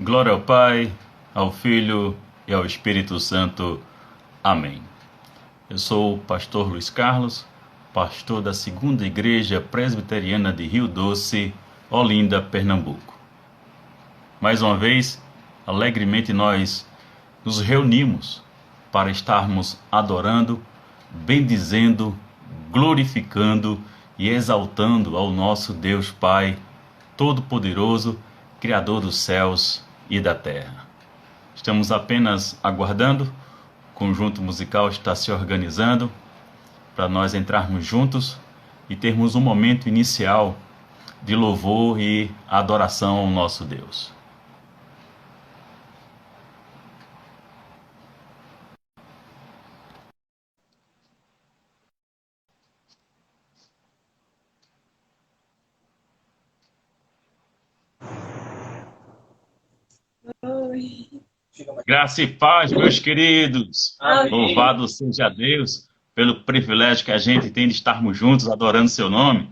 Glória ao Pai, ao Filho e ao Espírito Santo. Amém. Eu sou o pastor Luiz Carlos, pastor da Segunda Igreja Presbiteriana de Rio Doce, Olinda, Pernambuco. Mais uma vez, alegremente nós nos reunimos para estarmos adorando, bendizendo, glorificando e exaltando ao nosso Deus Pai Todo-Poderoso, Criador dos céus e da terra. Estamos apenas aguardando, o conjunto musical está se organizando para nós entrarmos juntos e termos um momento inicial de louvor e adoração ao nosso Deus. Graça e paz, meus queridos. Amém. Louvado seja Deus pelo privilégio que a gente tem de estarmos juntos adorando seu nome.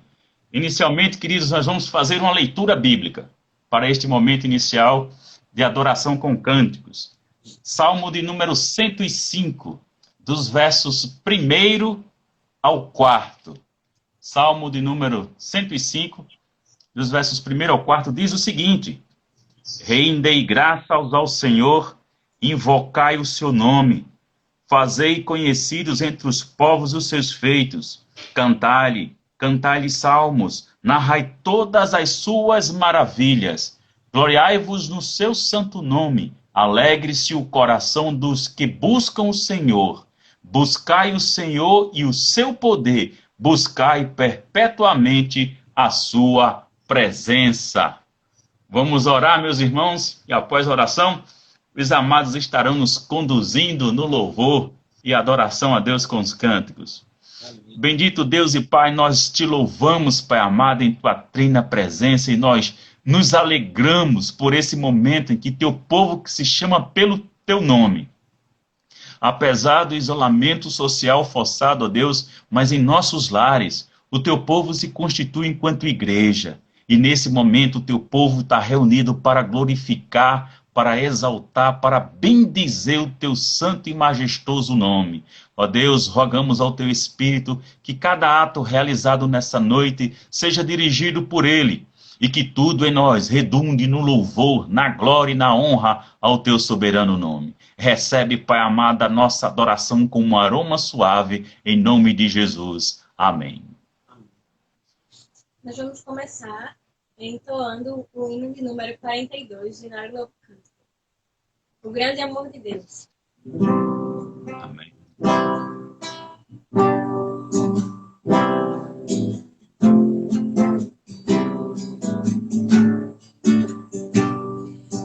Inicialmente, queridos, nós vamos fazer uma leitura bíblica para este momento inicial de adoração com cânticos. Salmo de número 105, dos versos 1 ao 4. Salmo de número 105, dos versos 1 ao 4, diz o seguinte: Rendei graças ao Senhor, invocai o seu nome, fazei conhecidos entre os povos os seus feitos, cantai-lhe salmos, narrai todas as suas maravilhas, gloriai-vos no seu santo nome, alegre-se o coração dos que buscam o Senhor, buscai o Senhor e o seu poder, buscai perpetuamente a sua presença. Vamos orar, meus irmãos, e após a oração, os amados estarão nos conduzindo no louvor e adoração a Deus com os cânticos. Amém. Bendito Deus e Pai, nós te louvamos, Pai amado, em tua trina presença, e nós nos alegramos por esse momento em que teu povo que se chama pelo teu nome, apesar do isolamento social forçado, ó Deus, mas em nossos lares, o teu povo se constitui enquanto igreja. E nesse momento o teu povo está reunido para glorificar, para exaltar, para bendizer o teu santo e majestoso nome. Ó Deus, rogamos ao teu Espírito que cada ato realizado nessa noite seja dirigido por ele e que tudo em nós redunde no louvor, na glória e na honra ao teu soberano nome. Recebe, Pai amado, a nossa adoração com um aroma suave, em nome de Jesus. Amém. Nós vamos começar entoando o hino de número 42 de Nário Novo Canto. O grande amor de Deus. Amém.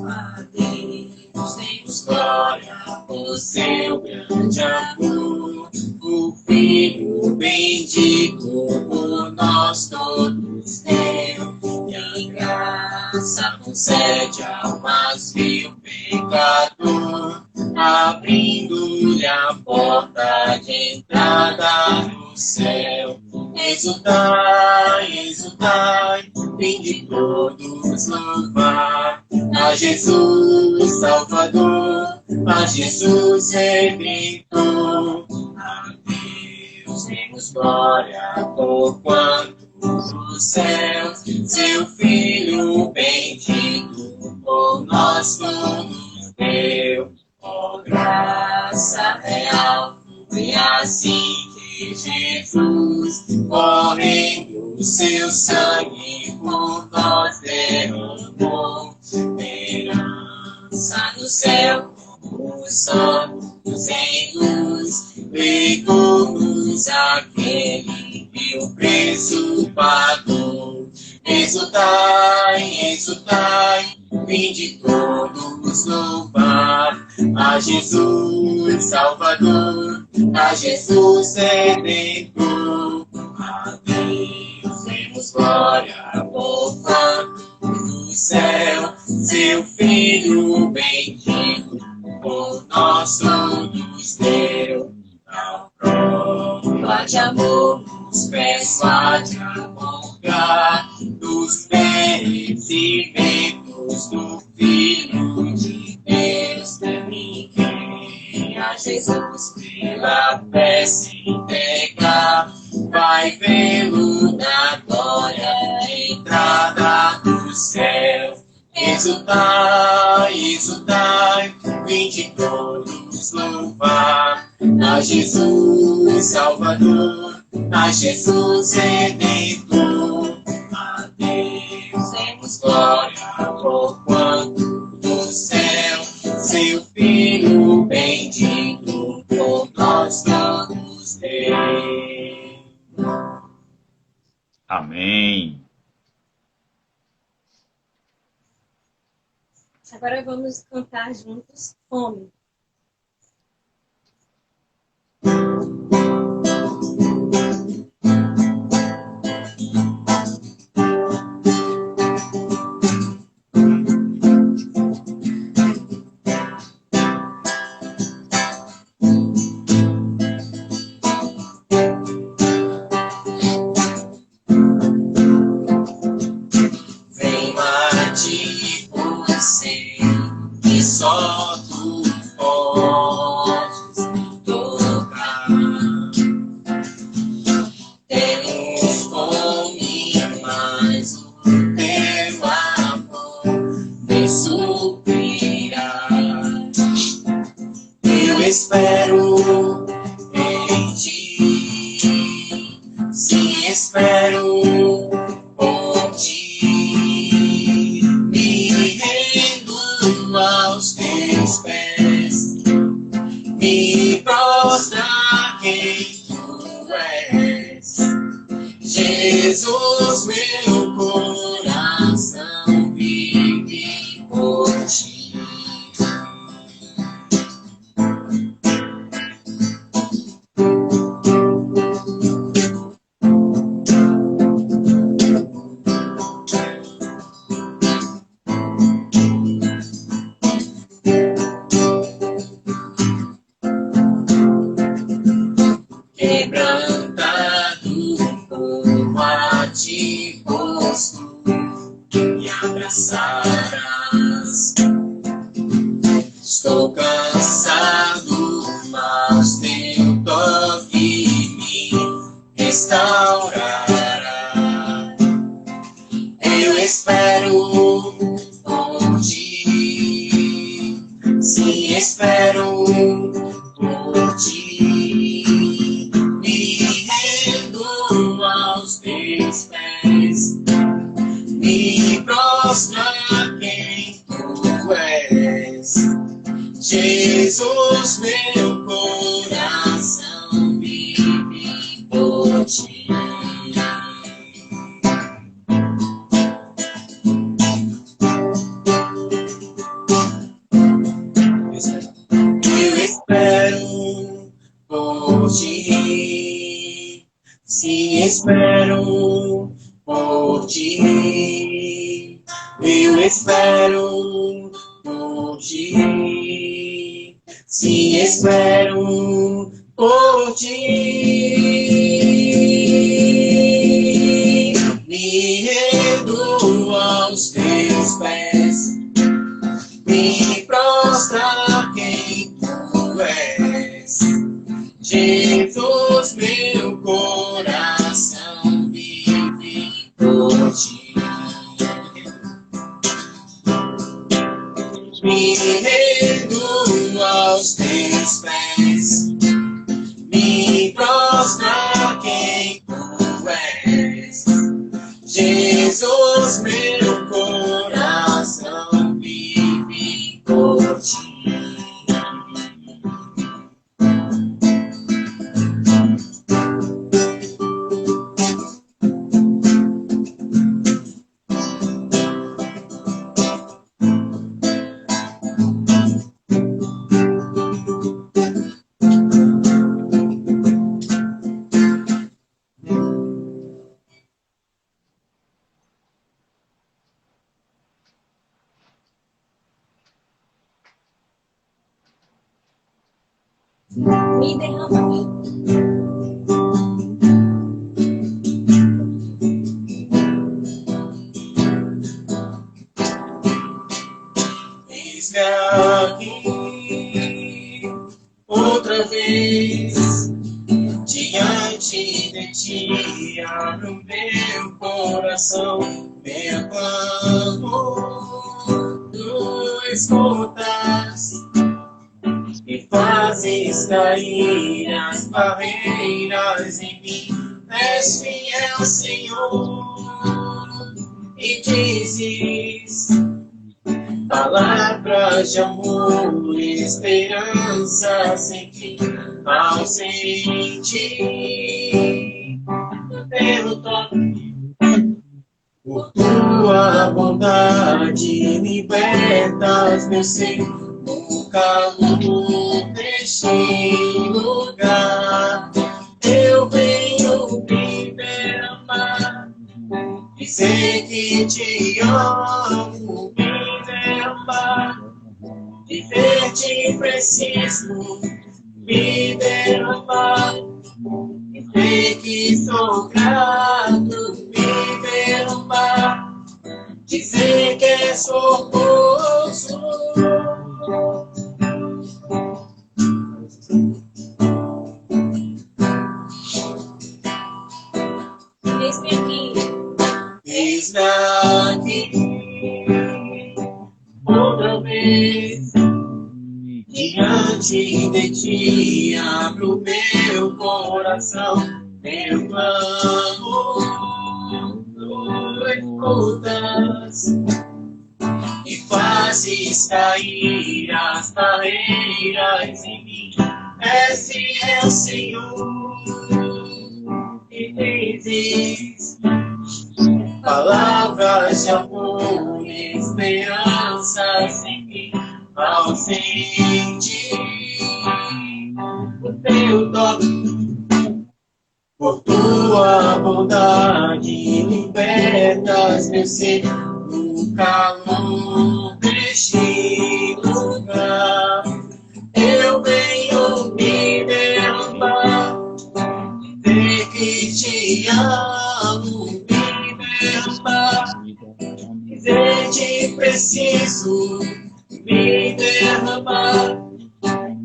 A Deus demos glória por seu grande amor, o Filho bendito por nós todos deu, e a graça concede ao mais vil pecador, abrindo-lhe a porta de entrada no céu. Exultai, exultai, vinde todos louvar a Jesus Salvador, a Jesus Redentor. A Deus demos glória por quanto nos céus seu Filho bendito por nós todos deu. Ó graça real, foi assim que Jesus, correndo o seu sangue por nós derramou. Herança no céu, como os santos em luz, legou-nos aquele que o preço pagou. Exultai, exultai, vinde todos louvar a Jesus Salvador, a Jesus Redentor. A Deus demos glória por quanto no céu seu Filho bendito por nós todos deu. Ao prova de amor nos persuade a comungar dos merecimentos Jesus, do Filho de Deus, pra mim quem a Jesus pela fé se entregar, vai vê-lo na glória, entrada do céu. Exultai, exultai, vinde todos louvar a Jesus Salvador, a Jesus Redentor. A Deus demos glória, por quanto do céu seu Filho bendito por nós todos deu. Amém. Agora vamos cantar juntos Fome. Vem mate você, que só tu podes tocar. Temos fome, mas o teu amor me suprirá. Eu espero em ti, sim, espero por ti, me rendo aos teus pés, me prostra quem tu és. Jesus, meu coração vive por ti. Quebrantado por a ti posto, me abraçarás. Estou cansado, mas teu toque me restaurará. Eu espero por ti, sim, espero por ti, me rendo aos teus pés, me prostra quem tu és. Jesus, meu coração vive por ti. Eu espero por ti, sim, espero por ti. Eu espero por ti, sim, espero por ti. Me rendo aos teus pés, me prostra quem tu és. Jesus, meu coração vive por ti. Me rendo aos teus pés, me prostra quem tu és. Jesus, meu coração vive por ti. Me derrama. Eis-me aqui, outra vez, diante de ti, abro meu coração, meu clamor, tu escutas e fazes cair as barreiras em mim. És fiel, Senhor, e dizes palavras de amor, esperança sem fim, ausente pelo toque. Por tua bondade libertas meu ser no calor deste lugar. Eu venho me derramar, dizer que te amo, me derramar, dizer-te preciso, me derramar, dizer que sou grato, me derramar, dizer que és formoso. Eis-me aqui, Eis-me aqui, outra vez, diante de ti, abro meu coração, meu clamor, tu escutas e fazes cair as barreiras em mim. És fiel, Senhor, e dizes palavras de amor, esperança sem fim, ausente o teu toque. Por tua bondade libertas meu ser no calor deste lugar. Eu venho me derramar, dizer que te amo, me derramar, dizer-te preciso, me derramar,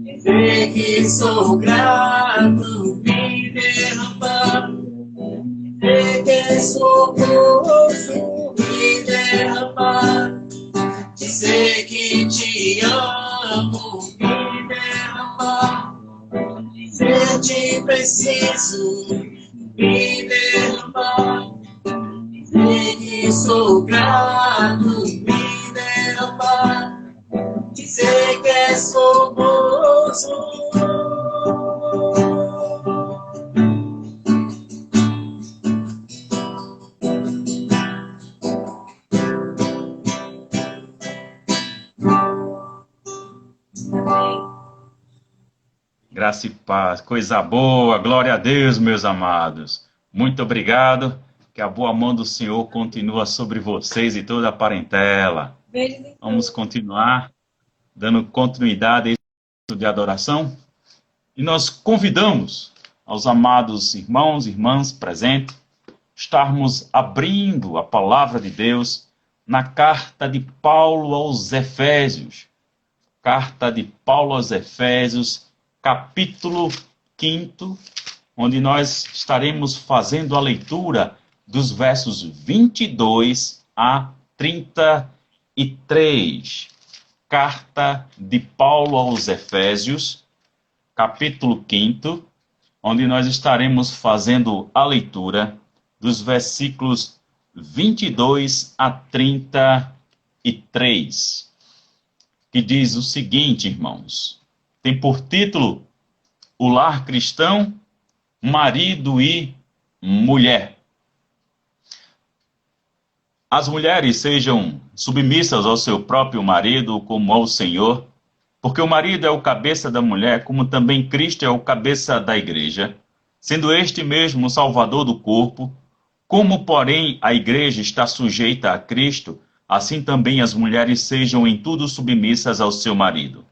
dizer que sou grato, me derramar, dizer que sou formoso, me derramar, dizer que te amo, me derramar, dizer-te preciso, me derramar, dizer que sou grato, me derramar, dizer que és formoso. Graça e paz, coisa boa, glória a Deus, meus amados. Muito obrigado, que a boa mão do Senhor continua sobre vocês e toda a parentela. beijos em Vamos continuar dando continuidade a esse momento de adoração. E nós convidamos aos amados irmãos e irmãs presentes, estarmos abrindo a palavra de Deus na carta de Paulo aos Efésios. Carta de Paulo aos Efésios, capítulo 5, onde nós estaremos fazendo a leitura dos versos 22 a 33. Carta de Paulo aos Efésios, capítulo 5, onde nós estaremos fazendo a leitura dos versículos 22 a 33, que diz o seguinte, irmãos: tem por título O Lar Cristão, Marido e Mulher. As mulheres sejam submissas ao seu próprio marido como ao Senhor, porque o marido é o cabeça da mulher, como também Cristo é o cabeça da igreja, sendo este mesmo o salvador do corpo. Como, porém, a igreja está sujeita a Cristo, assim também as mulheres sejam em tudo submissas ao seu marido.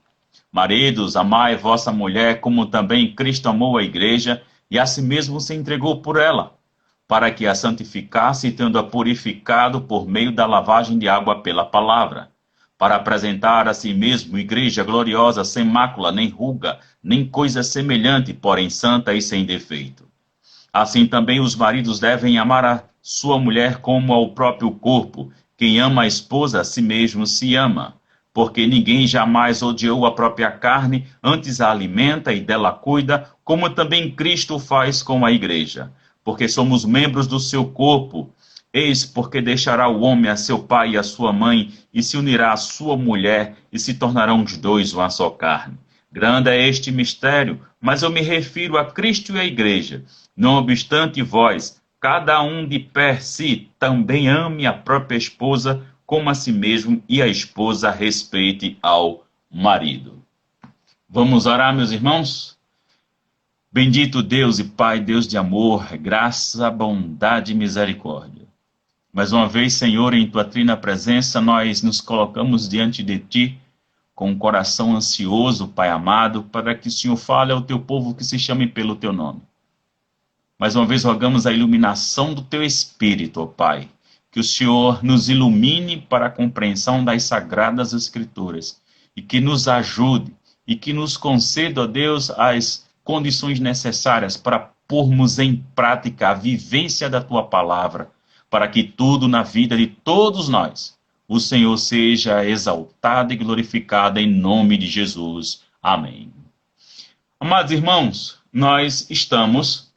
Maridos, amai vossa mulher, como também Cristo amou a igreja, e a si mesmo se entregou por ela, para que a santificasse, tendo-a purificado por meio da lavagem de água pela palavra, para apresentar a si mesmo igreja gloriosa, sem mácula, nem ruga, nem coisa semelhante, porém santa e sem defeito. Assim também os maridos devem amar a sua mulher como ao próprio corpo. Quem ama a esposa, a si mesmo se ama. Porque ninguém jamais odiou a própria carne, antes a alimenta e dela cuida, como também Cristo faz com a igreja. Porque somos membros do seu corpo. Eis porque deixará o homem a seu pai e a sua mãe, e se unirá à sua mulher, e se tornarão os dois uma só carne. Grande é este mistério, mas eu me refiro a Cristo e à igreja. Não obstante vós, cada um de per si, também ame a própria esposa como a si mesmo, e a esposa respeite ao marido. Vamos orar, meus irmãos? Bendito Deus e Pai, Deus de amor, graça, bondade e misericórdia. Mais uma vez, Senhor, em tua trina presença, nós nos colocamos diante de ti com um coração ansioso, Pai amado, para que o Senhor fale ao teu povo que se chame pelo teu nome. Mais uma vez, rogamos a iluminação do teu Espírito, ó Pai, que o Senhor nos ilumine para a compreensão das Sagradas Escrituras e que nos ajude e que nos conceda, ó Deus, as condições necessárias para pormos em prática a vivência da tua palavra, para que tudo na vida de todos nós, o Senhor seja exaltado e glorificado em nome de Jesus. Amém. Amados irmãos, nós estamos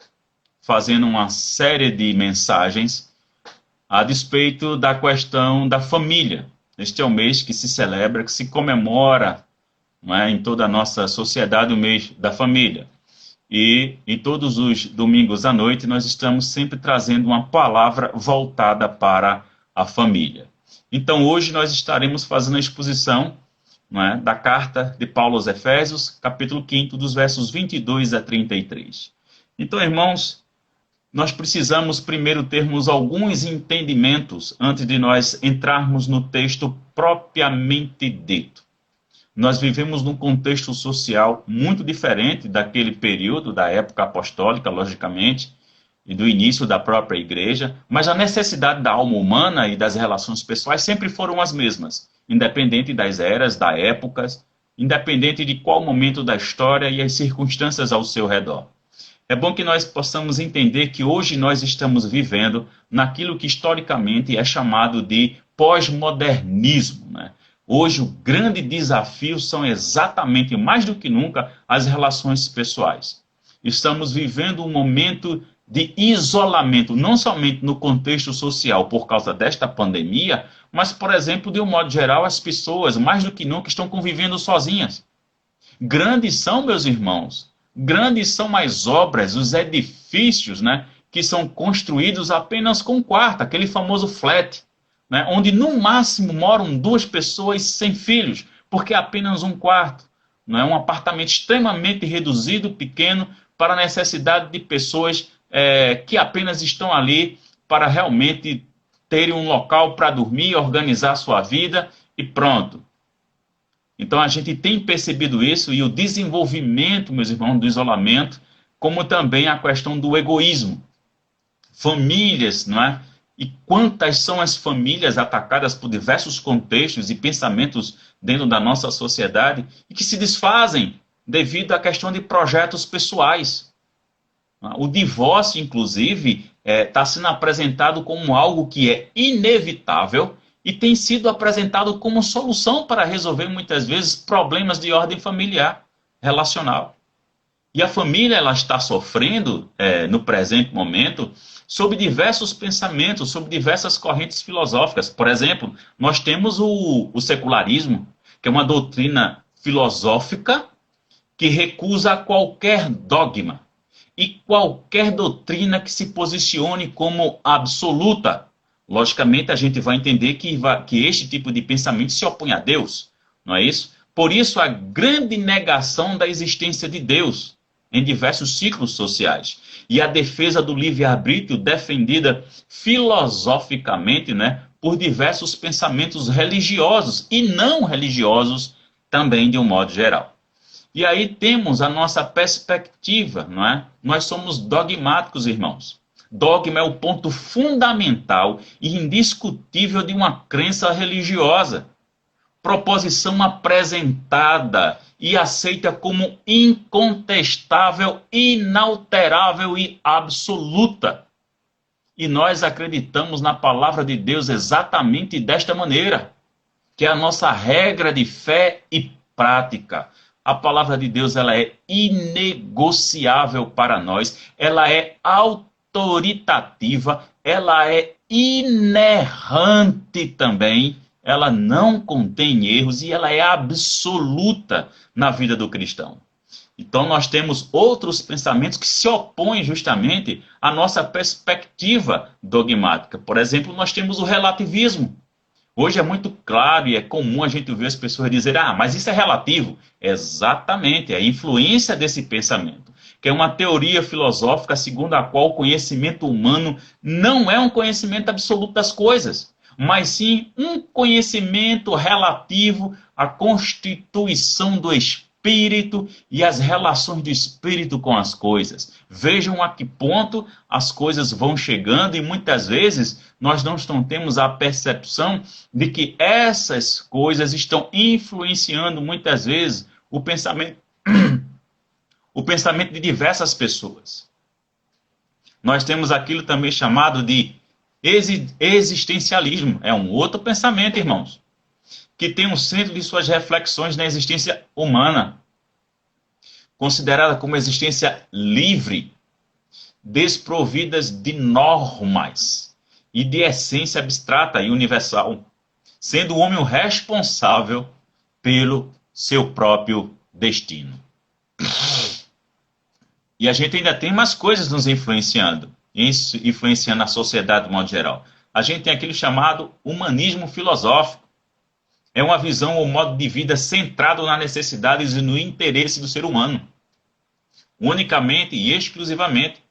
fazendo uma série de mensagens a despeito da questão da família. Este é o mês que se celebra, que se comemora, não é, em toda a nossa sociedade, o mês da família. E em todos os domingos à noite nós estamos sempre trazendo uma palavra voltada para a família. Então hoje nós estaremos fazendo a exposição, não é, da carta de Paulo aos Efésios, capítulo 5, dos versos 22 a 33. Então, irmãos, nós precisamos primeiro termos alguns entendimentos antes de nós entrarmos no texto propriamente dito. Nós vivemos num contexto social muito diferente daquele período, da época apostólica, logicamente, e do início da própria igreja, mas a necessidade da alma humana e das relações pessoais sempre foram as mesmas, independente das eras, das épocas, independente de qual momento da história e as circunstâncias ao seu redor. É bom que nós possamos entender que hoje nós estamos vivendo naquilo que historicamente é chamado de pós-modernismo, né? Hoje o grande desafio são exatamente, mais do que nunca, as relações pessoais. Estamos vivendo um momento de isolamento, não somente no contexto social por causa desta pandemia, mas, por exemplo, de um modo geral, as pessoas, mais do que nunca, estão convivendo sozinhas. Grandes são, meus irmãos, grandes são as obras, os edifícios, né, que são construídos apenas com quarto, aquele famoso flat, né, onde no máximo moram 2 pessoas sem filhos, porque é apenas um quarto. Não é um apartamento extremamente reduzido, pequeno, para a necessidade de pessoas que apenas estão ali para realmente terem um local para dormir, organizar sua vida e pronto. Então a gente tem percebido isso e o desenvolvimento, meus irmãos, do isolamento, como também a questão do egoísmo. Famílias, não é? E quantas são as famílias atacadas por diversos contextos e pensamentos dentro da nossa sociedade e que se desfazem devido à questão de projetos pessoais. O divórcio, inclusive, está sendo apresentado como algo que é inevitável e tem sido apresentado como solução para resolver, muitas vezes, problemas de ordem familiar, relacional. E a família ela está sofrendo, no presente momento, sob diversos pensamentos, sob diversas correntes filosóficas. Por exemplo, nós temos o secularismo, que é uma doutrina filosófica que recusa qualquer dogma e qualquer doutrina que se posicione como absoluta. Logicamente, a gente vai entender que este tipo de pensamento se opõe a Deus, não é isso? Por isso, a grande negação da existência de Deus em diversos ciclos sociais. E a defesa do livre-arbítrio defendida filosoficamente, né, por diversos pensamentos religiosos e não religiosos também, de um modo geral. E aí temos a nossa perspectiva, não é? Nós somos dogmáticos, irmãos. Dogma é o ponto fundamental e indiscutível de uma crença religiosa. proposição apresentada e aceita como incontestável, inalterável e absoluta. E nós acreditamos na palavra de Deus exatamente desta maneira, que é a nossa regra de fé e prática. A palavra de Deus, ela é inegociável para nós, ela é autoritativa, ela é inerrante também, ela não contém erros e ela é absoluta na vida do cristão. Então nós temos outros pensamentos que se opõem justamente à nossa perspectiva dogmática. Por exemplo, nós temos o relativismo. Hoje é muito claro e é comum a gente ver as pessoas dizerem, mas isso é relativo. Exatamente, é a influência desse pensamento, que é uma teoria filosófica segundo a qual o conhecimento humano não é um conhecimento absoluto das coisas, mas sim um conhecimento relativo à constituição do espírito e às relações do espírito com as coisas. Vejam a que ponto as coisas vão chegando e muitas vezes nós não temos a percepção de que essas coisas estão influenciando muitas vezes o pensamento de diversas pessoas. Nós temos aquilo também chamado de existencialismo. É um outro pensamento, irmãos, que tem um centro de suas reflexões na existência humana, considerada como existência livre, desprovidas de normas e de essência abstrata e universal, sendo o homem o responsável pelo seu próprio destino. E a gente ainda tem mais coisas nos influenciando a sociedade de modo geral. A gente tem aquilo chamado humanismo filosófico. É uma visão ou modo de vida centrado nas necessidades e no interesse do ser humano, unicamente e exclusivamente.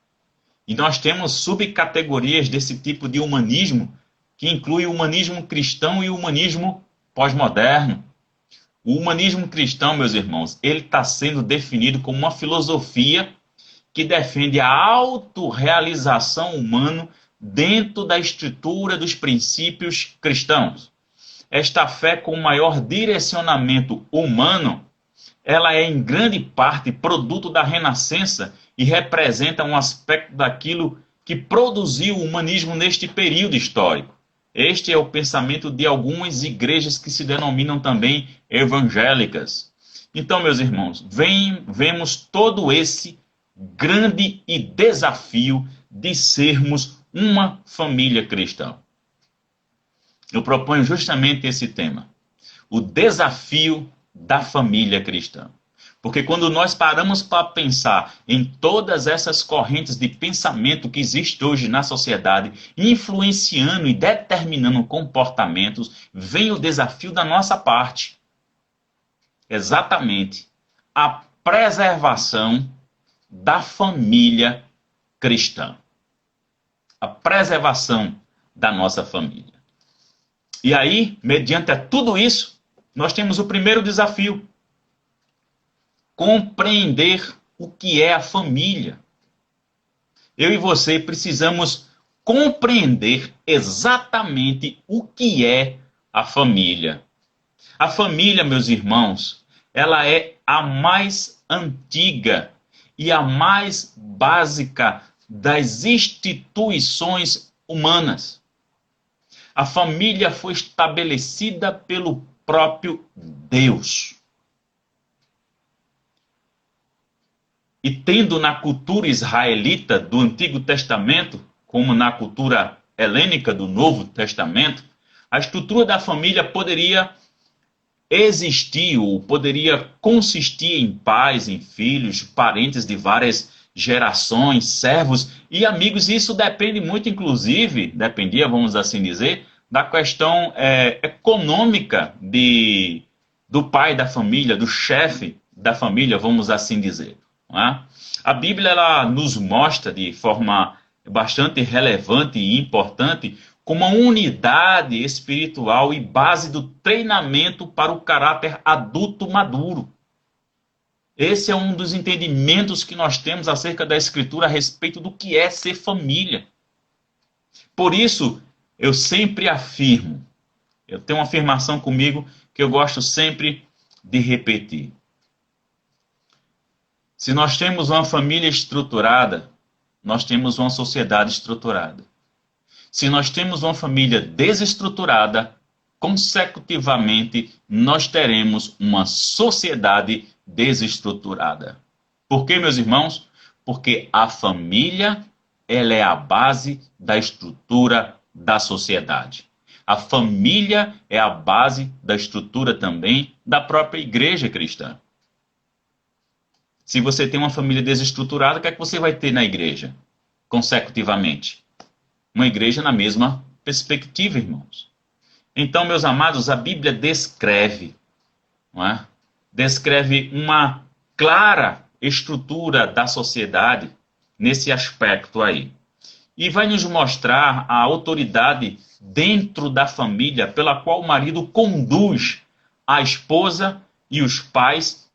E nós temos subcategorias desse tipo de humanismo, que inclui o humanismo cristão e o humanismo pós-moderno. O humanismo cristão, meus irmãos, ele está sendo definido como uma filosofia que defende a autorrealização humana dentro da estrutura dos princípios cristãos. Esta fé com maior direcionamento humano, ela é em grande parte produto da Renascença e representa um aspecto daquilo que produziu o humanismo neste período histórico. Este é o pensamento de algumas igrejas que se denominam também evangélicas. Então, meus irmãos, vemos todo esse grande e desafio de sermos uma família cristã. Eu proponho justamente esse tema, o desafio da família cristã. Porque quando nós paramos para pensar em todas essas correntes de pensamento que existem hoje na sociedade, influenciando e determinando comportamentos, vem o desafio da nossa parte. Exatamente, a preservação da família cristã. A preservação da nossa família. E aí, mediante tudo isso, nós temos o primeiro desafio. Compreender o que é a família. Eu e você precisamos compreender exatamente o que é a família. A família, meus irmãos, ela é a mais antiga e a mais básica das instituições humanas. A família foi estabelecida pelo próprio Deus. E tendo na cultura israelita do Antigo Testamento, como na cultura helênica do Novo Testamento, a estrutura da família poderia existir ou poderia consistir em pais, em filhos, parentes de várias gerações, servos e amigos. E isso depende muito, inclusive, dependia, vamos assim dizer, da questão econômica do pai da família, do chefe da família, vamos assim dizer. Não é? A Bíblia ela nos mostra de forma bastante relevante e importante como uma unidade espiritual e base do treinamento para o caráter adulto maduro. Esse é um dos entendimentos que nós temos acerca da Escritura a respeito do que é ser família. Por isso, eu sempre afirmo Eu tenho uma afirmação comigo que eu gosto sempre de repetir. Se nós temos uma família estruturada, nós temos uma sociedade estruturada. Se nós temos uma família desestruturada, consecutivamente nós teremos uma sociedade desestruturada. Por quê, meus irmãos? Porque a família, ela é a base da estrutura da sociedade. A família é a base da estrutura também da própria igreja cristã. Se você tem uma família desestruturada, o que é que você vai ter na igreja? Consecutivamente. Uma igreja na mesma perspectiva, irmãos. Então, meus amados, a Bíblia descreve, não é? Descreve uma clara estrutura da sociedade nesse aspecto aí. E vai nos mostrar a autoridade dentro da família pela qual o marido conduz a esposa e os pais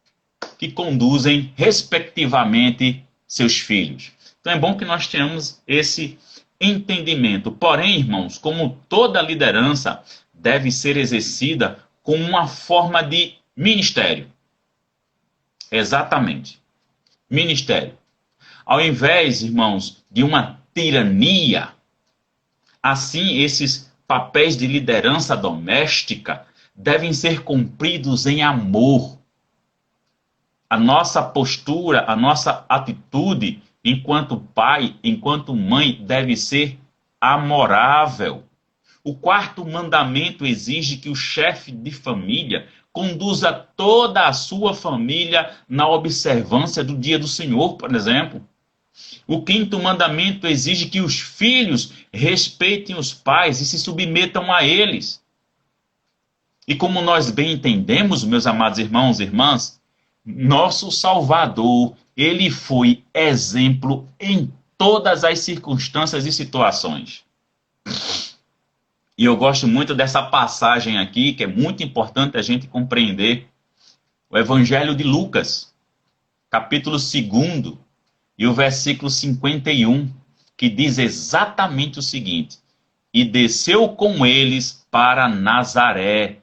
que conduzem, respectivamente, seus filhos. Então é bom que nós tenhamos esse entendimento. Porém, irmãos, como toda liderança deve ser exercida com uma forma de ministério. Exatamente. Ministério. Ao invés, irmãos, de uma tirania, assim esses papéis de liderança doméstica devem ser cumpridos em amor. A nossa postura, a nossa atitude enquanto pai, enquanto mãe, deve ser amorável. O quarto mandamento exige que o chefe de família conduza toda a sua família na observância do dia do Senhor, por exemplo. O quinto mandamento exige que os filhos respeitem os pais e se submetam a eles. E como nós bem entendemos, meus amados irmãos e irmãs, nosso Salvador, ele foi exemplo em todas as circunstâncias e situações. E eu gosto muito dessa passagem aqui, que é muito importante a gente compreender. O Evangelho de Lucas, capítulo 2, e o versículo 51, que diz exatamente o seguinte: e desceu com eles para Nazaré,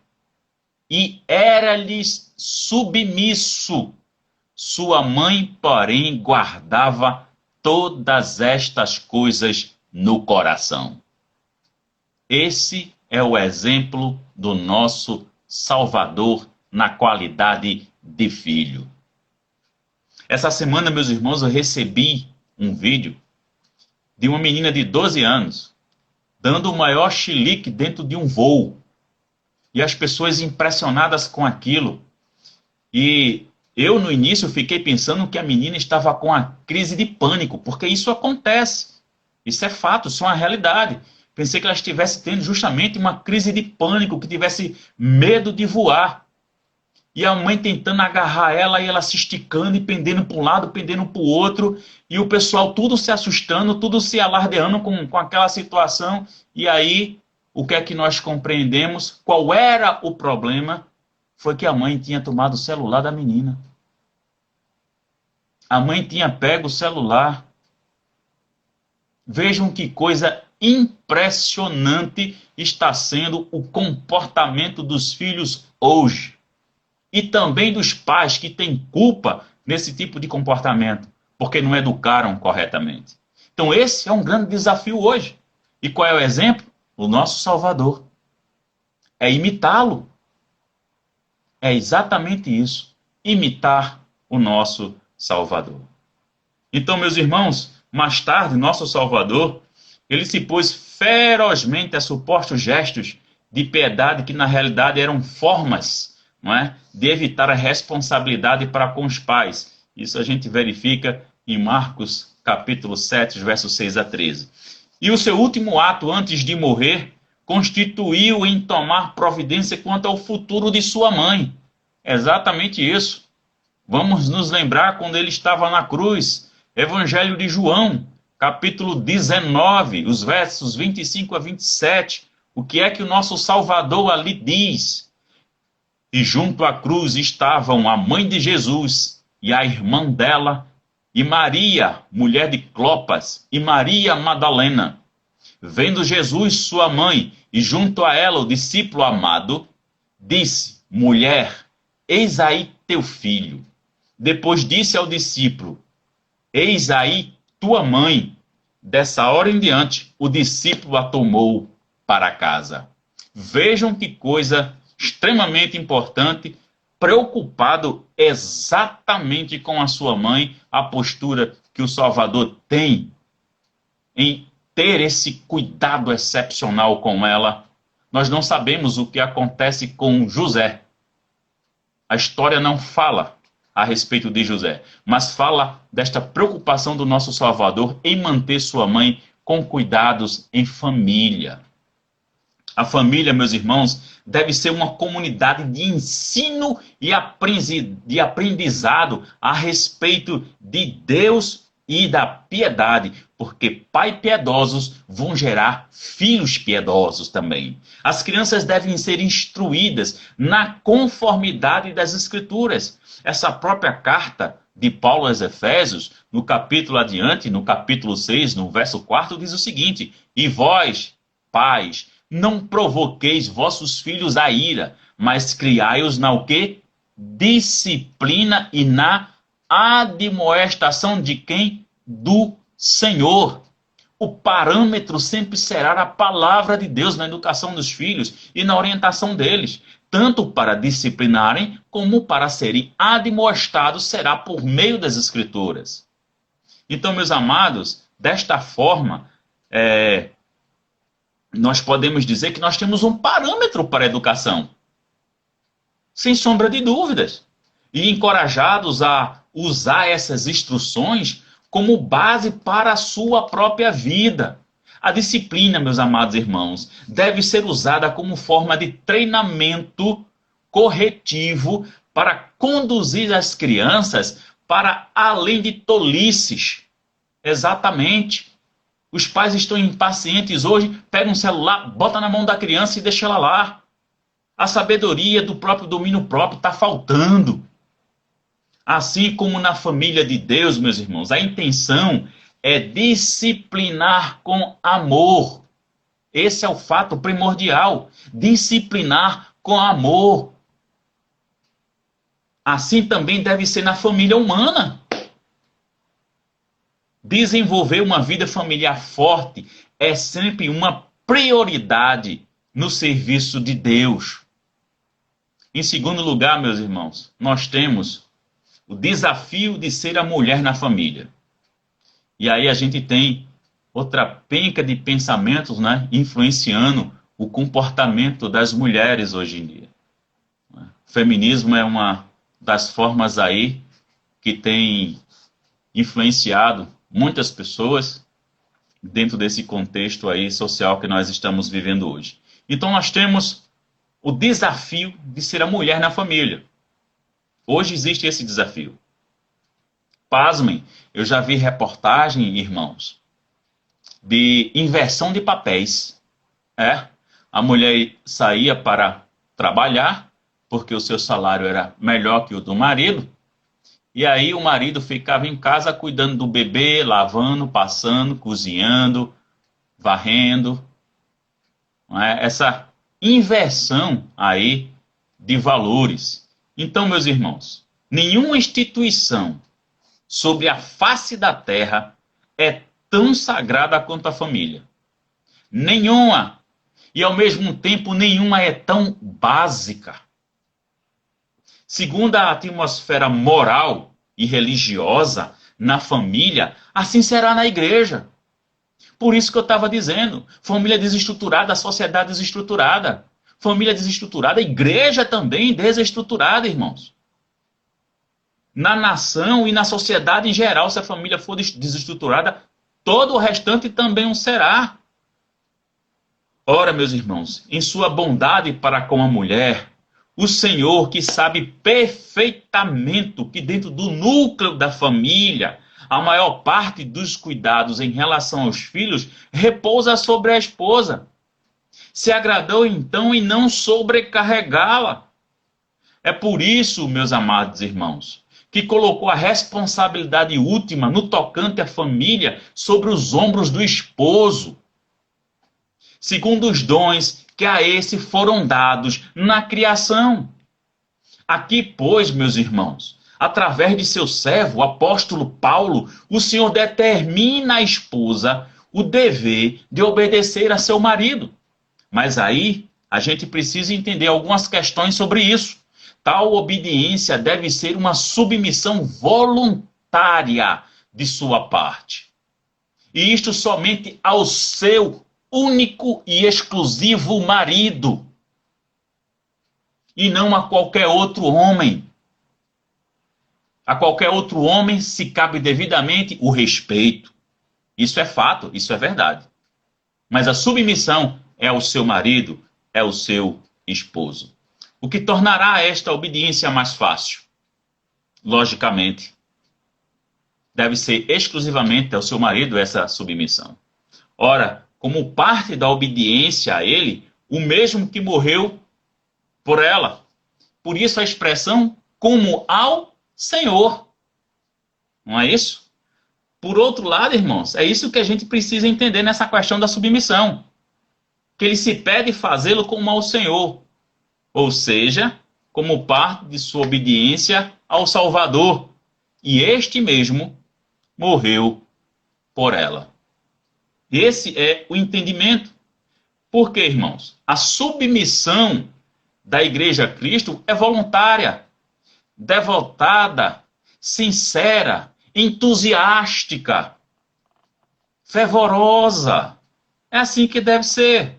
e era-lhes submisso. Sua mãe, porém, guardava todas estas coisas no coração. Esse é o exemplo do nosso Salvador na qualidade de filho. Essa semana, meus irmãos, eu recebi um vídeo de uma menina de 12 anos dando o maior chilique dentro de um voo. E as pessoas impressionadas com aquilo. E eu, no início, fiquei pensando que a menina estava com a crise de pânico, porque isso acontece. Isso é fato, isso é uma realidade. Pensei que ela estivesse tendo justamente uma crise de pânico, que tivesse medo de voar. E a mãe tentando agarrar ela, e ela se esticando e pendendo para um lado, pendendo para o outro. E o pessoal tudo se assustando, tudo se alardeando com aquela situação. E aí, o que é que nós compreendemos? Qual era o problema? Foi que a mãe tinha tomado o celular da menina. A mãe tinha pego o celular. Vejam que coisa impressionante está sendo o comportamento dos filhos hoje. E também dos pais que têm culpa nesse tipo de comportamento, porque não educaram corretamente. Então esse é um grande desafio hoje. E qual é o exemplo? O nosso Salvador. É imitá-lo. É exatamente isso. Imitar o nosso Salvador. Então, meus irmãos, mais tarde, nosso Salvador, ele se pôs ferozmente a supostos gestos de piedade que, na realidade, eram formas, não é, de evitar a responsabilidade para com os pais. Isso a gente verifica em Marcos, capítulo 7, versos 6 a 13. E o seu último ato, antes de morrer, constituiu em tomar providência quanto ao futuro de sua mãe. Exatamente isso. Vamos nos lembrar quando ele estava na cruz. Evangelho de João, capítulo 19, os versos 25 a 27. O que é que o nosso Salvador ali diz? E junto à cruz estavam a mãe de Jesus e a irmã dela, e Maria, mulher de Clopas, e Maria Madalena. Vendo Jesus, sua mãe, e junto a ela o discípulo amado, disse: mulher, eis aí teu filho. Depois disse ao discípulo: eis aí tua mãe. Dessa hora em diante, o discípulo a tomou para casa. Vejam que coisa extremamente importante, preocupado exatamente com a sua mãe, a postura que o Salvador tem em ter esse cuidado excepcional com ela. Nós não sabemos o que acontece com José. A história não fala a respeito de José, mas fala desta preocupação do nosso Salvador em manter sua mãe com cuidados em família. A família, meus irmãos, deve ser uma comunidade de ensino e aprendizado a respeito de Deus e da piedade, porque pais piedosos vão gerar filhos piedosos também. As crianças devem ser instruídas na conformidade das Escrituras. Essa própria carta de Paulo aos Efésios, no capítulo adiante, no capítulo 6, no verso 4, diz o seguinte: e vós, pais, não provoqueis vossos filhos à ira, mas criai-os na o quê? Disciplina e na admoestação de quem? Do Senhor. O parâmetro sempre será a palavra de Deus na educação dos filhos e na orientação deles. Tanto para disciplinarem, como para serem admoestados, será por meio das Escrituras. Então, meus amados, desta forma, nós podemos dizer que nós temos um parâmetro para a educação. Sem sombra de dúvidas. E encorajados a usar essas instruções como base para a sua própria vida. A disciplina, meus amados irmãos, deve ser usada como forma de treinamento corretivo para conduzir as crianças para além de tolices. Exatamente. Os pais estão impacientes hoje, pegam um celular, bota na mão da criança e deixa ela lá. A sabedoria do próprio domínio próprio está faltando. Assim como na família de Deus, meus irmãos, a intenção é disciplinar com amor. Esse é o fato primordial. Disciplinar com amor. Assim também deve ser na família humana. Desenvolver uma vida familiar forte é sempre uma prioridade no serviço de Deus. Em segundo lugar, meus irmãos, nós temos o desafio de ser a mulher na família. E aí a gente tem outra penca de pensamentos, né, influenciando o comportamento das mulheres hoje em dia. O feminismo é uma das formas aí que tem influenciado muitas pessoas dentro desse contexto aí social que nós estamos vivendo hoje. Então nós temos o desafio de ser a mulher na família. Hoje existe esse desafio. Pasmem, eu já vi reportagem, irmãos, de inversão de papéis. A mulher saía para trabalhar, porque o seu salário era melhor que o do marido, e aí o marido ficava em casa cuidando do bebê, lavando, passando, cozinhando, varrendo. Essa inversão aí de valores. Então, meus irmãos, nenhuma instituição sobre a face da terra é tão sagrada quanto a família. Nenhuma. E ao mesmo tempo, nenhuma é tão básica. Segundo a atmosfera moral e religiosa na família, assim será na igreja. Por isso que eu estava dizendo, família desestruturada, sociedade desestruturada. Família desestruturada, igreja também desestruturada, irmãos. Na nação e na sociedade em geral, se a família for desestruturada, todo o restante também o será. Ora, meus irmãos, em sua bondade para com a mulher, o Senhor, que sabe perfeitamente que dentro do núcleo da família, a maior parte dos cuidados em relação aos filhos repousa sobre a esposa. Se agradou então em não sobrecarregá-la. É por isso, meus amados irmãos, que colocou a responsabilidade última no tocante à família sobre os ombros do esposo. segundo os dons que a esse foram dados na criação. Aqui, pois, meus irmãos, através de seu servo, o apóstolo Paulo, o Senhor determina à esposa o dever de obedecer a seu marido. Mas aí, a gente precisa entender algumas questões sobre isso. Tal obediência deve ser uma submissão voluntária de sua parte. E isto somente ao seu único e exclusivo marido. E não a qualquer outro homem. A qualquer outro homem se cabe devidamente o respeito. Isso é fato, isso é verdade. Mas a submissão é ao seu marido, é ao seu esposo. O que tornará esta obediência mais fácil? Logicamente, deve ser exclusivamente ao seu marido essa submissão. Ora, como parte da obediência a ele, o mesmo que morreu por ela. Por isso a expressão como ao Senhor. Não é isso? Por outro lado, irmãos, é isso que a gente precisa entender nessa questão da submissão. Que ele se pede fazê-lo como ao Senhor. Ou seja, como parte de sua obediência ao Salvador. E este mesmo morreu por ela. Esse é o entendimento. Por quê, irmãos? A submissão da Igreja a Cristo é voluntária, devotada, sincera, entusiástica, fervorosa. É assim que deve ser.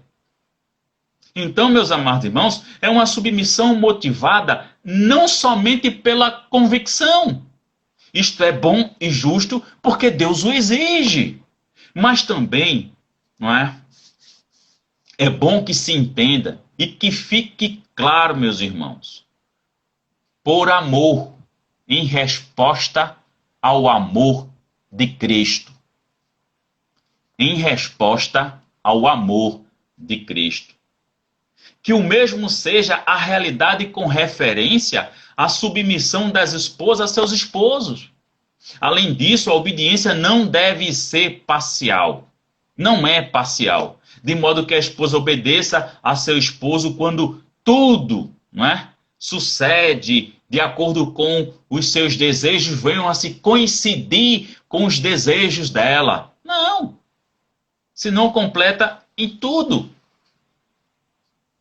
Então, meus amados irmãos, é uma submissão motivada não somente pela convicção. Isto é bom e justo porque Deus o exige. Mas também, não é? É bom que se entenda e que fique claro, meus irmãos, por amor, em resposta ao amor de Cristo. Em resposta ao amor de Cristo. Que o mesmo seja a realidade com referência à submissão das esposas a seus esposos. Além disso, a obediência não deve ser parcial. Não é parcial. De modo que a esposa obedeça a seu esposo quando tudo, não é, sucede de acordo com os seus desejos, venham a se coincidir com os desejos dela. Não. Se não completa em tudo.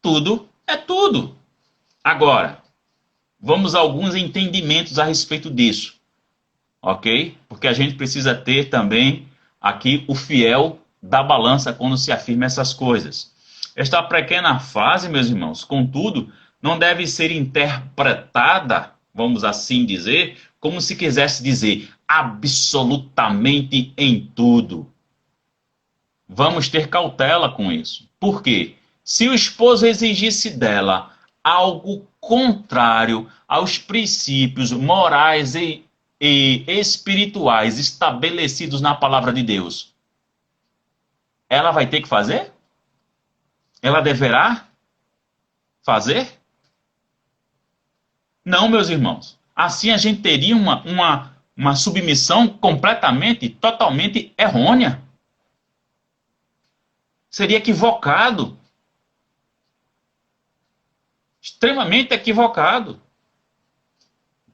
Tudo é tudo. Agora, vamos a alguns entendimentos a respeito disso. Ok? Porque a gente precisa ter também aqui o fiel da balança quando se afirma essas coisas. Esta pequena fase, meus irmãos, contudo, não deve ser interpretada, vamos assim dizer, como se quisesse dizer absolutamente em tudo. Vamos ter cautela com isso. Por quê? Se o esposo exigisse dela algo contrário aos princípios morais e espirituais estabelecidos na palavra de Deus, ela vai ter que fazer? Ela deverá fazer? Não, meus irmãos. Assim a gente teria uma submissão completamente, totalmente errônea. Seria equivocado. Extremamente equivocado.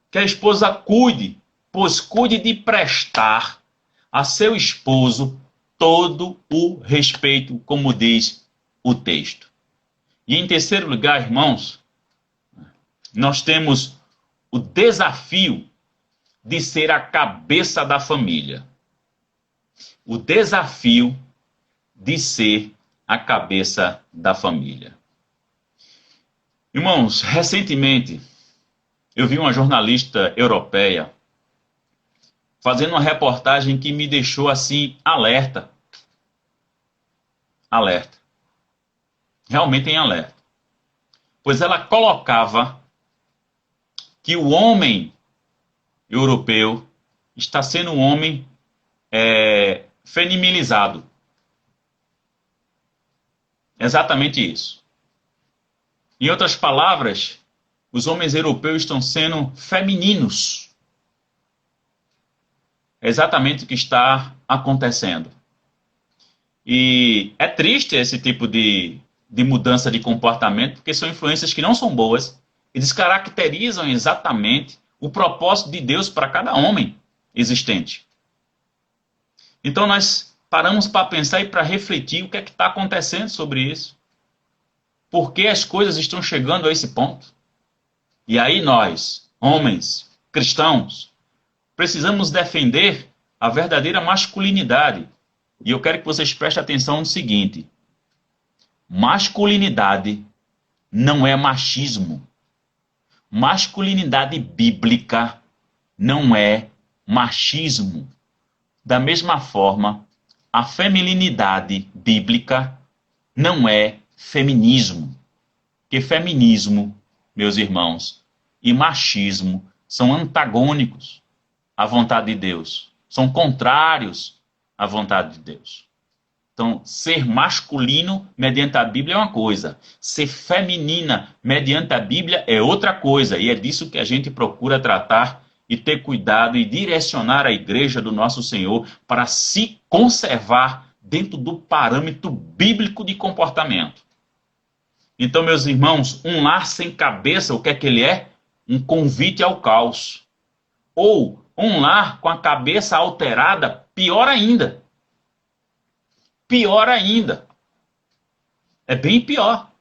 Que a esposa cuide, pois cuide de prestar a seu esposo todo o respeito, como diz o texto. E em terceiro lugar, irmãos, nós temos o desafio de ser a cabeça da família. O desafio de ser a cabeça da família. Irmãos, recentemente eu vi uma jornalista europeia fazendo uma reportagem que me deixou assim alerta. Alerta. Realmente em alerta. Pois ela colocava que o homem europeu está sendo um homem feminilizado. Exatamente isso. Em outras palavras, os homens europeus estão sendo femininos. É exatamente o que está acontecendo. E é triste esse tipo de mudança de comportamento, porque são influências que não são boas e descaracterizam exatamente o propósito de Deus para cada homem existente. Então nós paramos para pensar e para refletir o que é que está acontecendo sobre isso. Por que as coisas estão chegando a esse ponto? E aí nós, homens, cristãos, precisamos defender a verdadeira masculinidade. E eu quero que vocês prestem atenção no seguinte: masculinidade não é machismo. Masculinidade bíblica não é machismo. Da mesma forma, a feminilidade bíblica não é feminismo. Porque feminismo, meus irmãos, e machismo são antagônicos à vontade de Deus. São contrários à vontade de Deus. Então, ser masculino mediante a Bíblia é uma coisa. Ser feminina mediante a Bíblia é outra coisa. E é disso que a gente procura tratar e ter cuidado e direcionar a igreja do nosso Senhor para se conservar dentro do parâmetro bíblico de comportamento. Então, meus irmãos, um lar sem cabeça, o que é que ele é? Um convite ao caos. Ou um lar com a cabeça alterada, pior ainda. Pior ainda. É bem pior.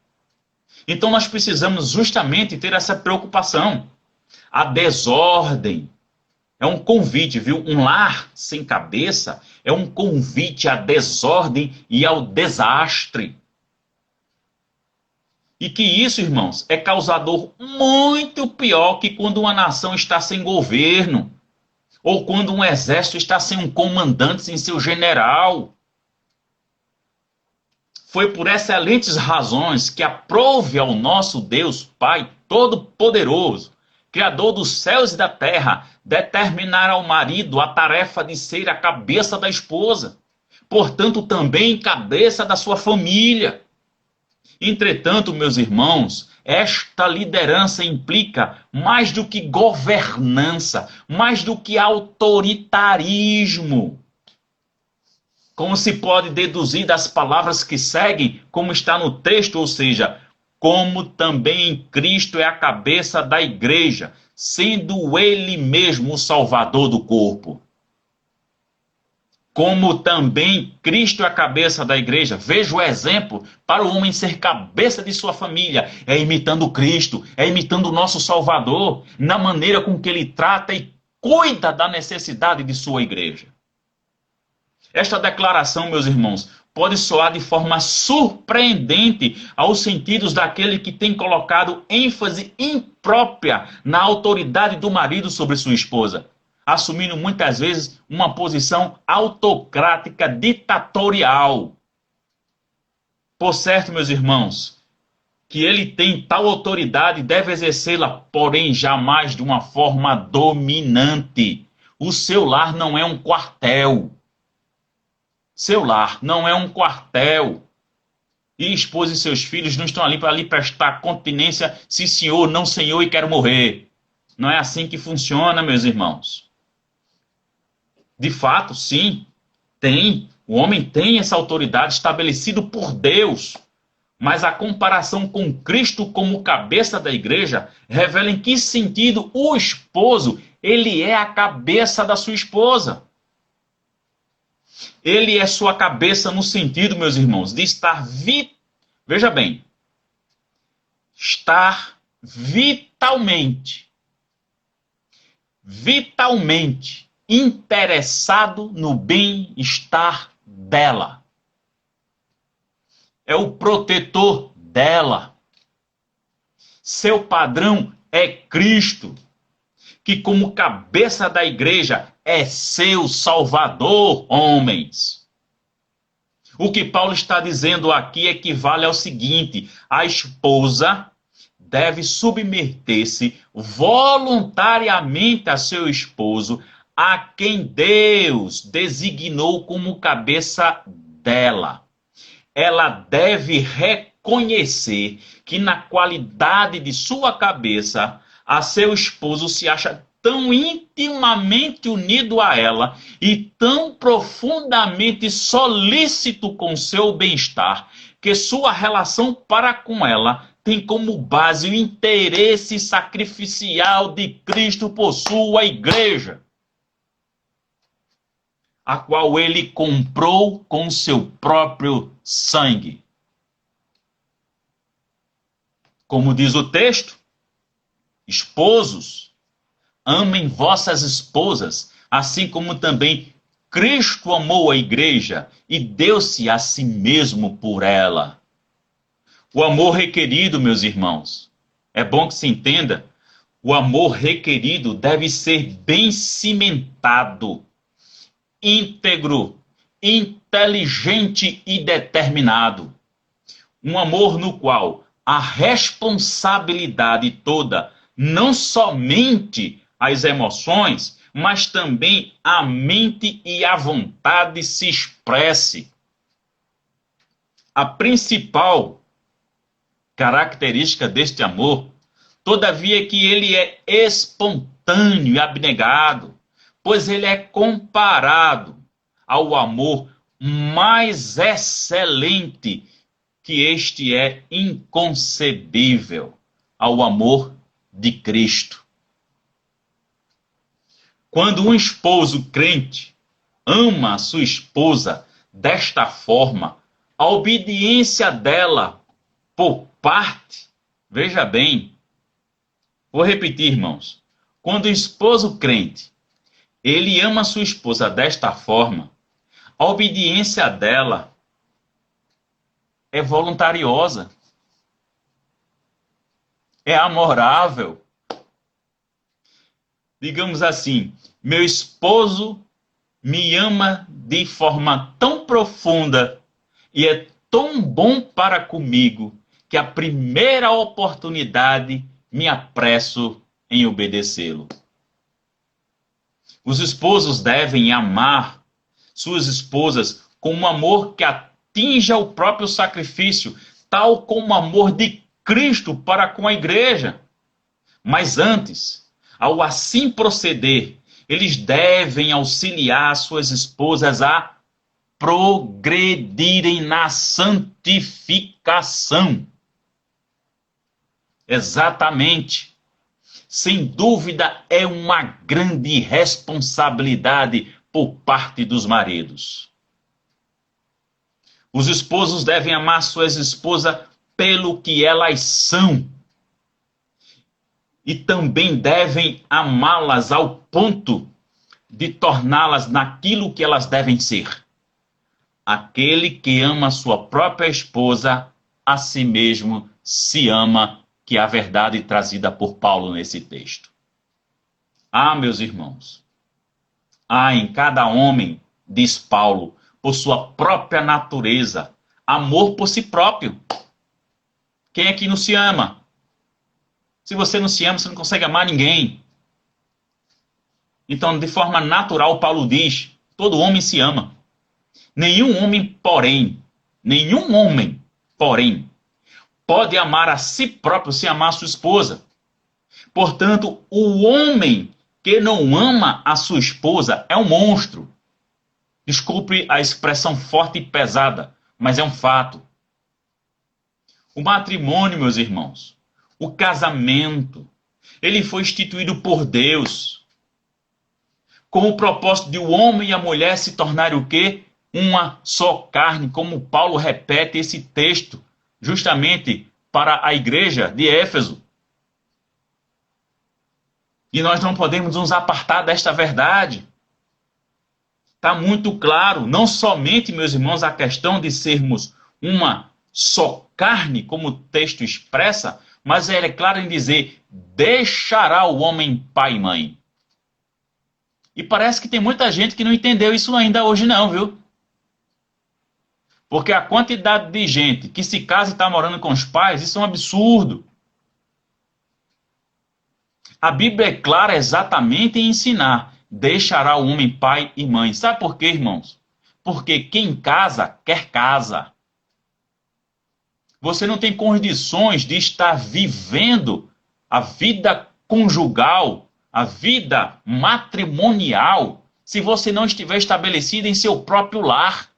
Então nós precisamos justamente ter essa preocupação. A desordem é um convite, viu? Um lar sem cabeça é um convite à desordem e ao desastre. E que isso, irmãos, é causador muito pior que quando uma nação está sem governo, ou quando um exército está sem um comandante, sem seu general. Foi por excelentes razões que aprove ao nosso Deus Pai Todo-Poderoso, Criador dos céus e da terra, determinar ao marido a tarefa de ser a cabeça da esposa, portanto também cabeça da sua família. Entretanto, meus irmãos, esta liderança implica mais do que governança, mais do que autoritarismo. Como se pode deduzir das palavras que seguem, como está no texto, ou seja, como também Cristo é a cabeça da igreja, sendo ele mesmo o salvador do corpo. Como também Cristo é a cabeça da igreja. Veja o exemplo para o homem ser cabeça de sua família. É imitando Cristo, é imitando o nosso Salvador, na maneira com que ele trata e cuida da necessidade de sua igreja. Esta declaração, meus irmãos, pode soar de forma surpreendente aos sentidos daquele que tem colocado ênfase imprópria na autoridade do marido sobre sua esposa, assumindo muitas vezes uma posição autocrática, ditatorial. Por certo, meus irmãos, que ele tem tal autoridade e deve exercê-la, porém jamais de uma forma dominante. O seu lar não é um quartel. Seu lar não é um quartel. E esposa e seus filhos não estão ali para lhe prestar continência, se senhor, não senhor e quero morrer. Não é assim que funciona, meus irmãos. De fato, sim, tem. O homem tem essa autoridade estabelecida por Deus. Mas a comparação com Cristo como cabeça da igreja revela em que sentido o esposo, ele é a cabeça da sua esposa. Ele é sua cabeça no sentido, meus irmãos, de estar veja bem, estar vitalmente interessado no bem-estar dela. É o protetor dela. Seu padrão é Cristo, que como cabeça da igreja é seu salvador, homens. O que Paulo está dizendo aqui equivale ao seguinte: a esposa deve submeter-se voluntariamente a seu esposo, a quem Deus designou como cabeça dela. Ela deve reconhecer que na qualidade de sua cabeça, a seu esposo se acha tão intimamente unido a ela e tão profundamente solícito com seu bem-estar, que sua relação para com ela tem como base o interesse sacrificial de Cristo por sua igreja, a qual ele comprou com seu próprio sangue. Como diz o texto, esposos, amem vossas esposas, assim como também Cristo amou a igreja e deu-se a si mesmo por ela. O amor requerido, meus irmãos, é bom que se entenda, o amor requerido deve ser bem cimentado, íntegro, inteligente e determinado. Um amor no qual a responsabilidade toda, não somente as emoções, mas também a mente e a vontade se expresse. A principal característica deste amor, todavia, é que ele é espontâneo e abnegado, pois ele é comparado ao amor mais excelente, que este é inconcebível, ao amor de Cristo. Quando um esposo crente ama a sua esposa desta forma, a obediência dela por parte, veja bem, vou repetir, irmãos, quando o esposo crente, ele ama a sua esposa desta forma, a obediência dela é voluntariosa, é amorável. Digamos assim, meu esposo me ama de forma tão profunda e é tão bom para comigo que a primeira oportunidade me apresso em obedecê-lo. Os esposos devem amar suas esposas com um amor que atinja o próprio sacrifício, tal como o amor de Cristo para com a igreja. Mas antes, ao assim proceder, eles devem auxiliar suas esposas a progredirem na santificação. Exatamente. Sem dúvida, é uma grande responsabilidade por parte dos maridos. Os esposos devem amar suas esposas pelo que elas são. E também devem amá-las ao ponto de torná-las naquilo que elas devem ser. Aquele que ama sua própria esposa, a si mesmo se ama, que é a verdade trazida por Paulo nesse texto. Ah, meus irmãos, há em cada homem, diz Paulo, por sua própria natureza, amor por si próprio. Quem é que não se ama? Se você não se ama, você não consegue amar ninguém. Então, de forma natural, Paulo diz, todo homem se ama. Nenhum homem, porém, pode amar a si próprio sem amar a sua esposa. Portanto, o homem que não ama a sua esposa é um monstro. Desculpe a expressão forte e pesada, mas é um fato. O matrimônio, meus irmãos, o casamento, ele foi instituído por Deus com o propósito de o homem e a mulher se tornarem o quê? Uma só carne, como Paulo repete esse texto, justamente para a igreja de Éfeso. E nós não podemos nos apartar desta verdade. Está muito claro, não somente, meus irmãos, a questão de sermos uma só carne, como o texto expressa, mas ele é claro em dizer, deixará o homem pai e mãe. E parece que tem muita gente que não entendeu isso ainda hoje não, viu? Porque a quantidade de gente que se casa e está morando com os pais, isso é um absurdo. A Bíblia é clara exatamente em ensinar, deixará o homem pai e mãe. Sabe por quê, irmãos? Porque quem casa, quer casa. Você não tem condições de estar vivendo a vida conjugal, a vida matrimonial se você não estiver estabelecido em seu próprio lar.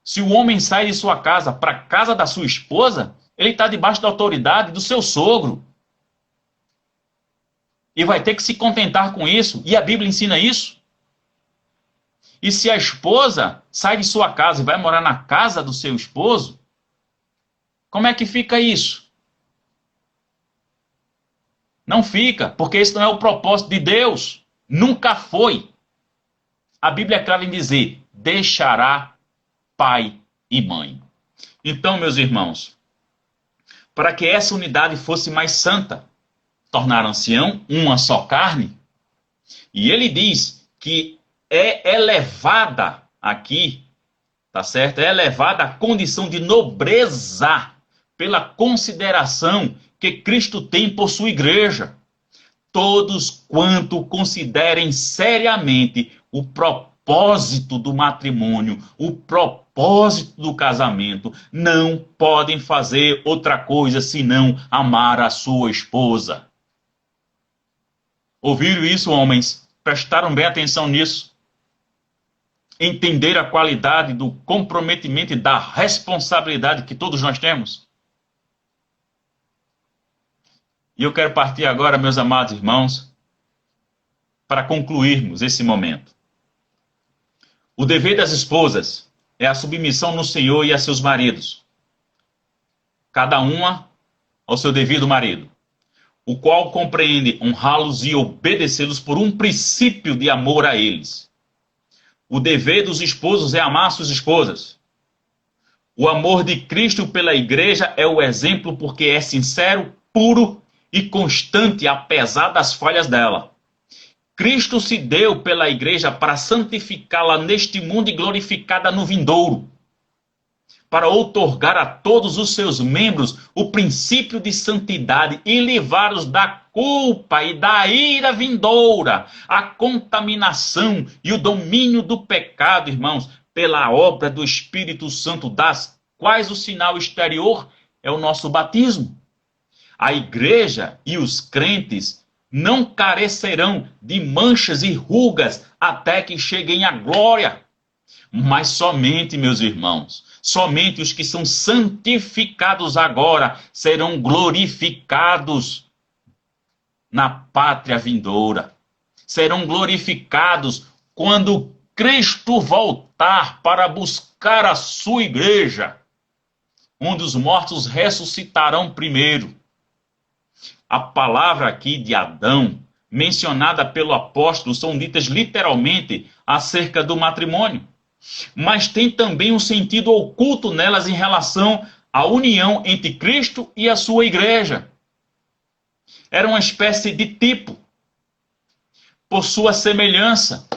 Se o homem sai de sua casa para a casa da sua esposa, ele está debaixo da autoridade do seu sogro. E vai ter que se contentar com isso. E a Bíblia ensina isso. E se a esposa sai de sua casa e vai morar na casa do seu esposo, como é que fica isso? Não fica, porque esse não é o propósito de Deus. Nunca foi. A Bíblia é clara em dizer, deixará pai e mãe. Então, meus irmãos, para que essa unidade fosse mais santa, tornaram-se uma só carne. E ele diz que é elevada aqui, tá certo? É elevada à condição de nobreza pela consideração que Cristo tem por sua igreja. Todos quanto considerem seriamente o propósito do matrimônio, o propósito do casamento, não podem fazer outra coisa senão amar a sua esposa. Ouviram isso, homens? Prestaram bem atenção nisso? Entender a qualidade do comprometimento e da responsabilidade que todos nós temos? E eu quero partir agora, meus amados irmãos, para concluirmos esse momento. O dever das esposas é a submissão no Senhor e a seus maridos, cada uma ao seu devido marido, o qual compreende honrá-los e obedecê-los por um princípio de amor a eles. O dever dos esposos é amar suas esposas. O amor de Cristo pela igreja é o exemplo porque é sincero, puro e constante, apesar das falhas dela. Cristo se deu pela igreja para santificá-la neste mundo e glorificada no vindouro, para outorgar a todos os seus membros o princípio de santidade e livrá-los da culpa e da ira vindoura, a contaminação e o domínio do pecado, irmãos, pela obra do Espírito Santo, das quais o sinal exterior é o nosso batismo. A igreja e os crentes não carecerão de manchas e rugas até que cheguem à glória. Mas somente, meus irmãos, somente os que são santificados agora serão glorificados na pátria vindoura. Serão glorificados quando Cristo voltar para buscar a sua igreja, onde os mortos ressuscitarão primeiro. A palavra aqui de Adão, mencionada pelo apóstolo, são ditas literalmente acerca do matrimônio. Mas tem também um sentido oculto nelas em relação à união entre Cristo e a sua igreja. Era uma espécie de tipo. Por sua semelhança,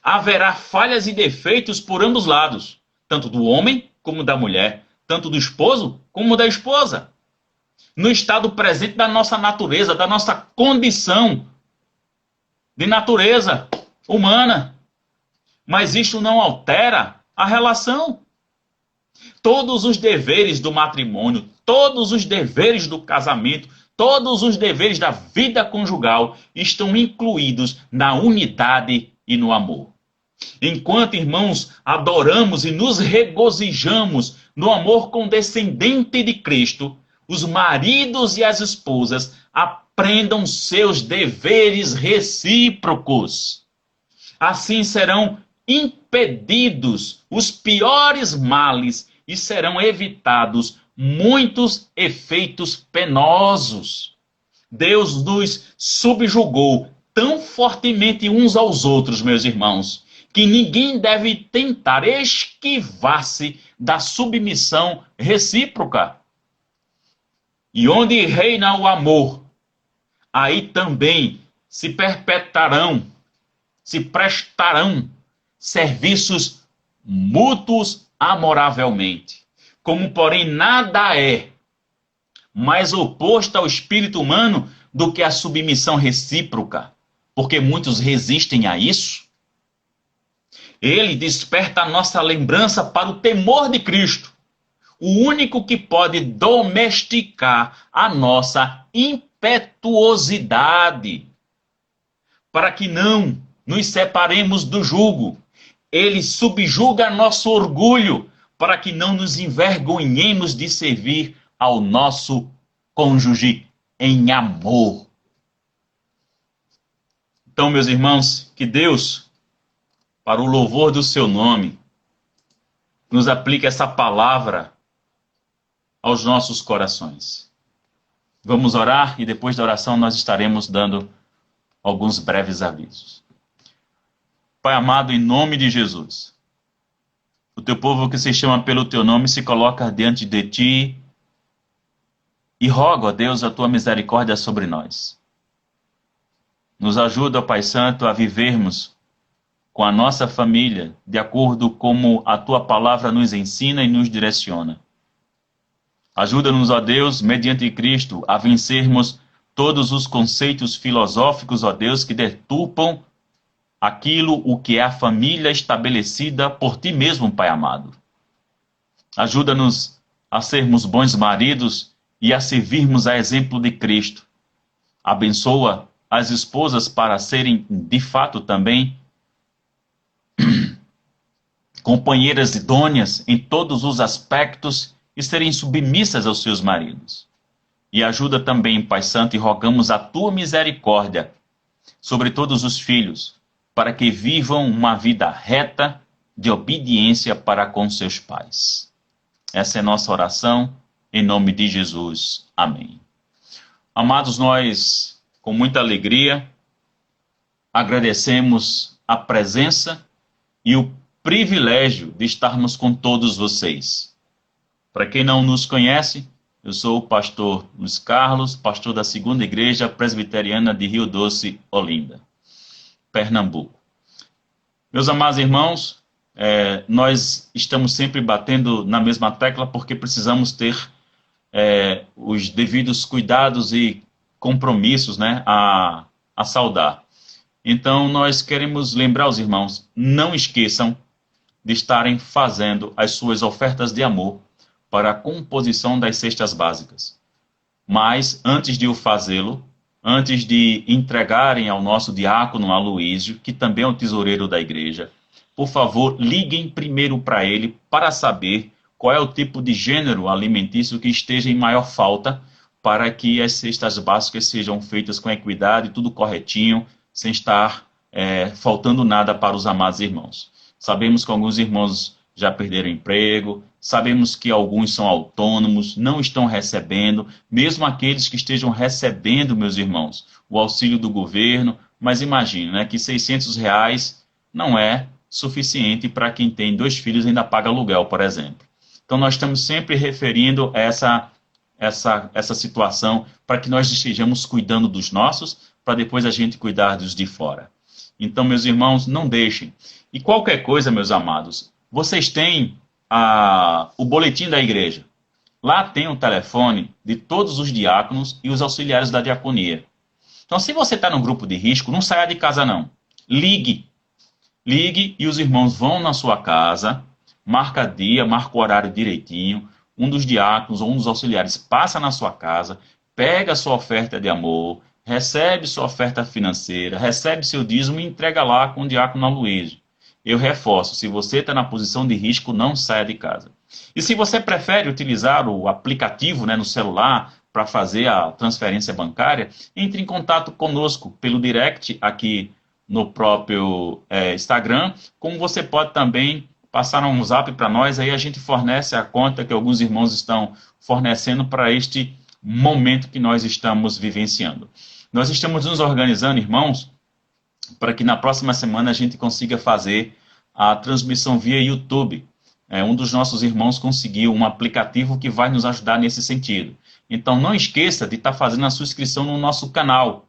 haverá falhas e defeitos por ambos lados, tanto do homem como da mulher, tanto do esposo como da esposa. No estado presente da nossa natureza, da nossa condição de natureza humana. Mas isto não altera a relação. Todos os deveres do matrimônio, todos os deveres do casamento, todos os deveres da vida conjugal estão incluídos na unidade e no amor. Enquanto, irmãos, adoramos e nos regozijamos no amor condescendente de Cristo, os maridos e as esposas aprendam seus deveres recíprocos. Assim serão impedidos os piores males e serão evitados muitos efeitos penosos. Deus nos subjugou tão fortemente uns aos outros, meus irmãos, que ninguém deve tentar esquivar-se da submissão recíproca. E onde reina o amor, aí também se perpetrarão, se prestarão serviços mútuos amoravelmente. Como, porém, nada é mais oposto ao espírito humano do que a submissão recíproca, porque muitos resistem a isso. Ele desperta a nossa lembrança para o temor de Cristo, o único que pode domesticar a nossa impetuosidade, para que não nos separemos do jugo. Ele subjuga nosso orgulho, para que não nos envergonhemos de servir ao nosso cônjuge em amor. Então, meus irmãos, que Deus, para o louvor do seu nome, nos aplique essa palavra aos nossos corações. Vamos orar e depois da oração nós estaremos dando alguns breves avisos. Pai amado, em nome de Jesus, o teu povo que se chama pelo teu nome se coloca diante de ti e roga, ó Deus, a tua misericórdia sobre nós. Nos ajuda, ó Pai Santo, a vivermos com a nossa família de acordo como a tua palavra nos ensina e nos direciona. Ajuda-nos, ó Deus, mediante Cristo, a vencermos todos os conceitos filosóficos, ó Deus, que deturpam aquilo o que é a família estabelecida por ti mesmo, Pai amado. Ajuda-nos a sermos bons maridos e a servirmos a exemplo de Cristo. Abençoa as esposas para serem, de fato, também companheiras idôneas em todos os aspectos e serem submissas aos seus maridos. E ajuda também, Pai Santo, e rogamos a tua misericórdia sobre todos os filhos, para que vivam uma vida reta de obediência para com seus pais. Essa é nossa oração, em nome de Jesus. Amém. Amados, nós, com muita alegria, agradecemos a presença e o privilégio de estarmos com todos vocês. Para quem não nos conhece, eu sou o pastor Luiz Carlos, pastor da Segunda Igreja Presbiteriana de Rio Doce, Olinda, Pernambuco. Meus amados irmãos, nós estamos sempre batendo na mesma tecla porque precisamos ter os devidos cuidados e compromissos, né, a saudar. Então, nós queremos lembrar os irmãos, não esqueçam de estarem fazendo as suas ofertas de amor para a composição das cestas básicas. Mas, antes de o fazê-lo, antes de entregarem ao nosso diácono Aloísio, que também é o tesoureiro da igreja, por favor, liguem primeiro para ele para saber qual é o tipo de gênero alimentício que esteja em maior falta para que as cestas básicas sejam feitas com equidade, tudo corretinho, sem estar faltando nada para os amados irmãos. Sabemos que alguns irmãos já perderam emprego, sabemos que alguns são autônomos, não estão recebendo, mesmo aqueles que estejam recebendo, meus irmãos, o auxílio do governo, mas imagine, né, que R$600 não é suficiente para quem tem 2 filhos e ainda paga aluguel, por exemplo. Então nós estamos sempre referindo essa situação para que nós estejamos cuidando dos nossos, para depois a gente cuidar dos de fora. Então, meus irmãos, não deixem. E qualquer coisa, meus amados, vocês têm o boletim da igreja. Lá tem o telefone de todos os diáconos e os auxiliares da diaconia. Então, se você está no grupo de risco, não saia de casa, não. Ligue. Ligue e os irmãos vão na sua casa, marca dia, marca o horário direitinho. Um dos diáconos ou um dos auxiliares passa na sua casa, pega a sua oferta de amor, recebe sua oferta financeira, recebe seu dízimo e entrega lá com o diácono Aloísio. Eu reforço, se você está na posição de risco, não saia de casa. E se você prefere utilizar o aplicativo, né, no celular para fazer a transferência bancária, entre em contato conosco pelo direct aqui no próprio Instagram, como você pode também passar um zap para nós, aí a gente fornece a conta que alguns irmãos estão fornecendo para este momento que nós estamos vivenciando. Nós estamos nos organizando, irmãos, para que na próxima semana a gente consiga fazer a transmissão via YouTube. Um dos nossos irmãos conseguiu um aplicativo que vai nos ajudar nesse sentido. Então não esqueça de estar fazendo a sua inscrição no nosso canal.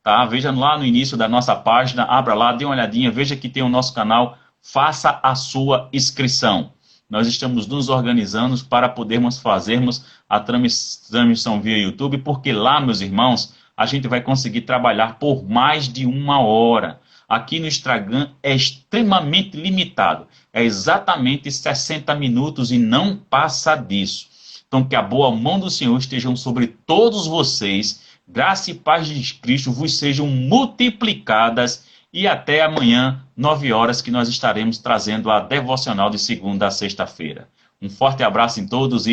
Tá? Veja lá no início da nossa página, abra lá, dê uma olhadinha, veja que tem o nosso canal, faça a sua inscrição. Nós estamos nos organizando para podermos fazermos a transmissão via YouTube, porque lá, meus irmãos, a gente vai conseguir trabalhar por mais de 1 hora. Aqui no Instagram é extremamente limitado. É exatamente 60 minutos e não passa disso. Então, que a boa mão do Senhor esteja sobre todos vocês, Graça e paz de Cristo vos sejam multiplicadas e até amanhã, 9 horas, que nós estaremos trazendo a devocional de segunda a sexta-feira. Um forte abraço em todos e